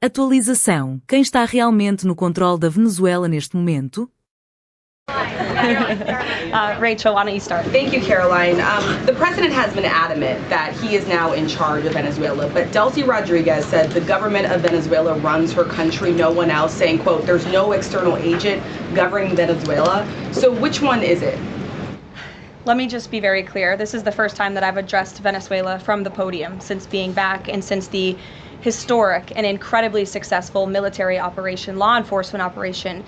Atualização. Quem está realmente no controle da Venezuela neste momento? Rachel, why don't you start? Thank you, Caroline. The president has been adamant that he is now in charge of Venezuela, but Delcy Rodriguez said the government of Venezuela runs her country, no one else, saying, quote, there's no external agent governing Venezuela. So which one is it? Let me just be very clear. This is the first time that I've addressed Venezuela from the podium since being back and since the historic and incredibly successful military operation, law enforcement operation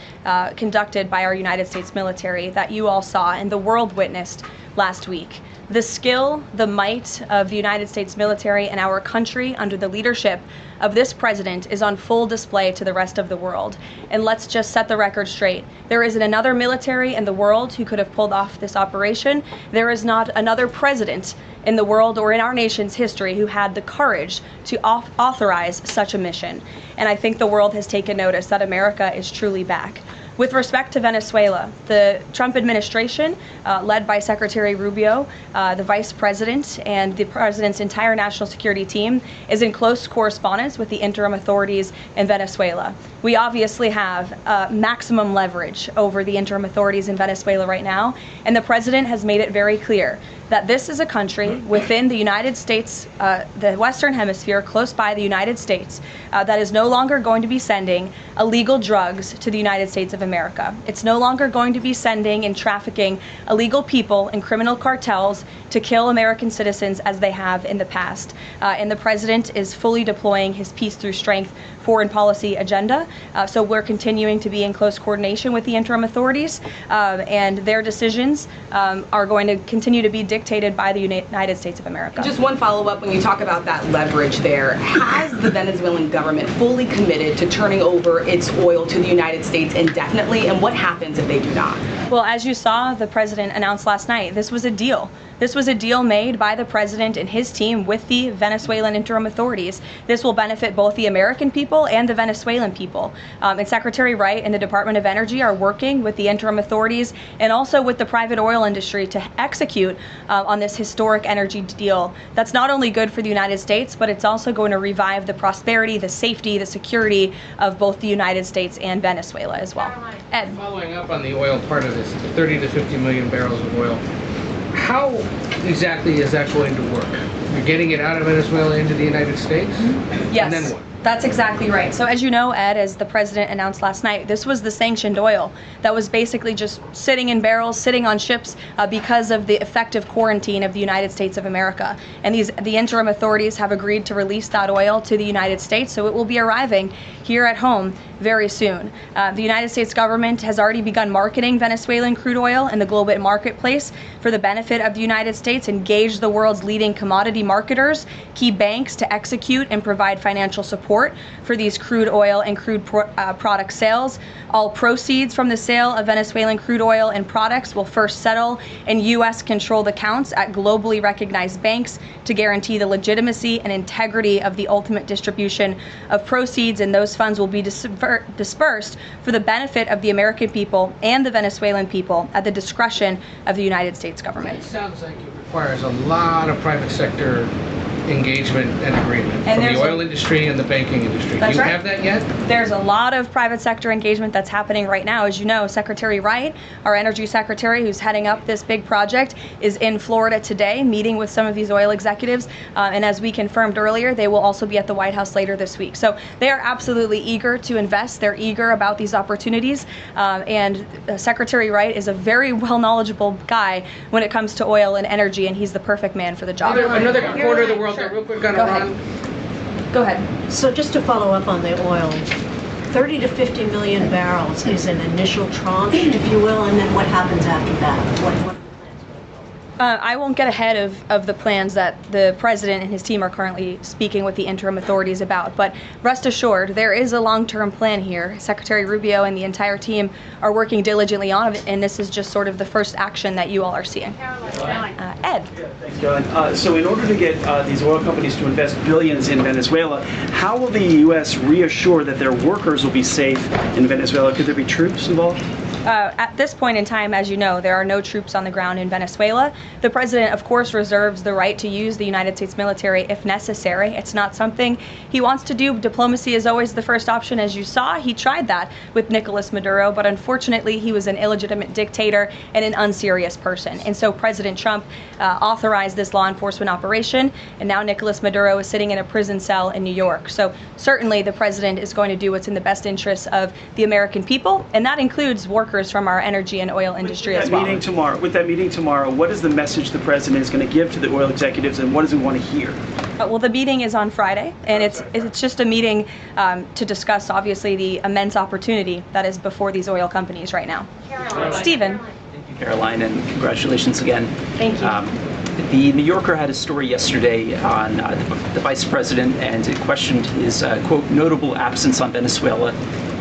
conducted by our United States military that you all saw and the world witnessed last week. The skill, the might of the United States military and our country under the leadership of this president is on full display to the rest of the world. And let's just set the record straight. There isn't another military in the world who could have pulled off this operation. There is not another president in the world or in our nation's history who had the courage to authorize such a mission. And I think the world has taken notice that America is truly back. With respect to Venezuela, the Trump administration, led by Secretary Rubio, the vice president, and the president's entire national security team, is in close correspondence with the interim authorities in Venezuela. We obviously have maximum leverage over the interim authorities in Venezuela right now, and the president has made it very clear that this is a country within the United States, the Western Hemisphere, close by the United States, that is no longer going to be sending illegal drugs to the United States of America. It's no longer going to be sending and trafficking illegal people and criminal cartels to kill American citizens as they have in the past. And the president is fully deploying his peace through strength foreign policy agenda. So we're continuing to be in close coordination with the interim authorities, and their decisions are going to continue to be dictated by the United States of America. Just one follow-up, when you talk about that leverage there, has the Venezuelan government fully committed to turning over its oil to the United States indefinitely, and what happens if they do not? Well, as you saw, the president announced last night, this was a deal. This was a deal made by the president and his team with the Venezuelan interim authorities. This will benefit both the American people and the Venezuelan people. And Secretary Wright and the Department of Energy are working with the interim authorities and also with the private oil industry to execute on this historic energy deal. That's not only good for the United States, but it's also going to revive the prosperity, the safety, the security of both the United States and Venezuela as well. Ed. Following up on the oil part of this, 30 to 50 million barrels of oil, how exactly is that going to work? You're getting it out of Venezuela into the United States? Yes. And then what? That's exactly right. So as you know, Ed, as the president announced last night, this was the sanctioned oil that was basically just sitting in barrels, sitting on ships because of the effective quarantine of the United States of America. And the interim authorities have agreed to release that oil to the United States, so it will be arriving here at home very soon. The United States government has already begun marketing Venezuelan crude oil in the global marketplace for the benefit of the United States, engaged the world's leading commodity marketers, key banks to execute and provide financial support for these crude oil and crude product sales. All proceeds from the sale of Venezuelan crude oil and products will first settle in U.S.-controlled accounts at globally recognized banks to guarantee the legitimacy and integrity of the ultimate distribution of proceeds, and those funds will be dispersed for the benefit of the American people and the Venezuelan people at the discretion of the United States government. It sounds like it requires a lot of private sector engagement and agreement from the oil industry and the banking industry. Do you have that yet? There's a lot of private sector engagement that's happening right now. As you know, Secretary Wright, our energy secretary who's heading up this big project, is in Florida today meeting with some of these oil executives. And as we confirmed earlier, they will also be at the White House later this week. So they are absolutely eager to invest. They're eager about these opportunities. And Secretary Wright is a very well knowledgeable guy when it comes to oil and energy, and he's the perfect man for the job. Another corner of the world. Real quick on Iran. Go ahead. So just to follow up on the oil, 30 to 50 million barrels is an initial tranche, if you will, and then what happens after that? What I won't get ahead of the plans that the president and his team are currently speaking with the interim authorities about, but rest assured, there is a long-term plan here. Secretary Rubio and the entire team are working diligently on it, and this is just sort of the first action that you all are seeing. Ed. Yeah, thanks, Caroline. So in order to get these oil companies to invest billions in Venezuela, how will the U.S. reassure that their workers will be safe in Venezuela? Could there be troops involved? At this point in time, as you know, there are no troops on the ground in Venezuela. The president, of course, reserves the right to use the United States military if necessary. It's not something he wants to do. Diplomacy is always the first option, as you saw. He tried that with Nicolas Maduro, but unfortunately, he was an illegitimate dictator and an unserious person. And so President Trump authorized this law enforcement operation, and now Nicolas Maduro is sitting in a prison cell in New York. So certainly the president is going to do what's in the best interests of the American people, and that includes workers from our energy and oil industry as well. With that meeting tomorrow, what is the message the president is going to give to the oil executives, and what does he want to hear? Well, the meeting is on Friday, and it's just a meeting to discuss, obviously, the immense opportunity that is before these oil companies right now. Stephen. Thank you, Caroline, and congratulations again. Thank you. The New Yorker had a story yesterday on the vice president, and it questioned his, quote, notable absence on Venezuela.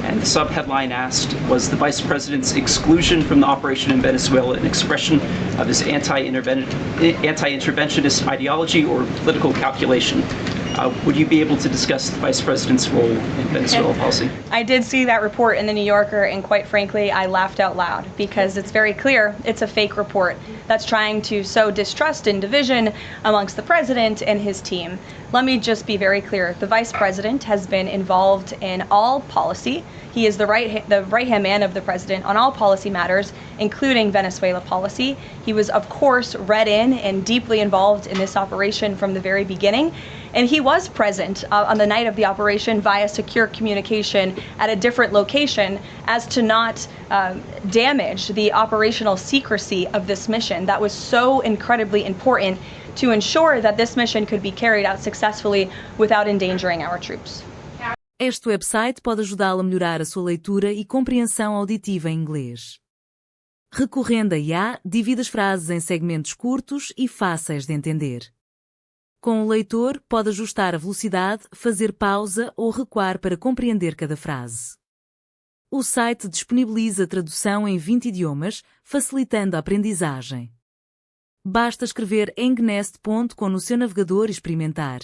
And the subheadline asked, was the vice president's exclusion from the operation in Venezuela an expression of his anti-interventionist ideology or political calculation? Would you be able to discuss the vice president's role in Venezuela policy? I did see that report in the New Yorker, and quite frankly, I laughed out loud because it's very clear it's a fake report that's trying to sow distrust and division amongst the president and his team. Let me just be very clear. The vice president has been involved in all policy. He is the right-hand man of the president on all policy matters, including Venezuela policy. He was, of course, read in and deeply involved in this operation from the very beginning. And he was present on the night of the operation via secure communication at a different location as to not damage the operational secrecy of this mission that was so incredibly important to ensure that this mission could be carried out successfully without endangering our troops. Este website pode ajudá-lo a melhorar a sua leitura e compreensão auditiva em inglês. Recorrendo a IA, divide as frases em segmentos curtos e fáceis de entender. Com o leitor, pode ajustar a velocidade, fazer pausa ou recuar para compreender cada frase. O site disponibiliza tradução em 20 idiomas, facilitando a aprendizagem. Basta escrever engnest.com no seu navegador e experimentar.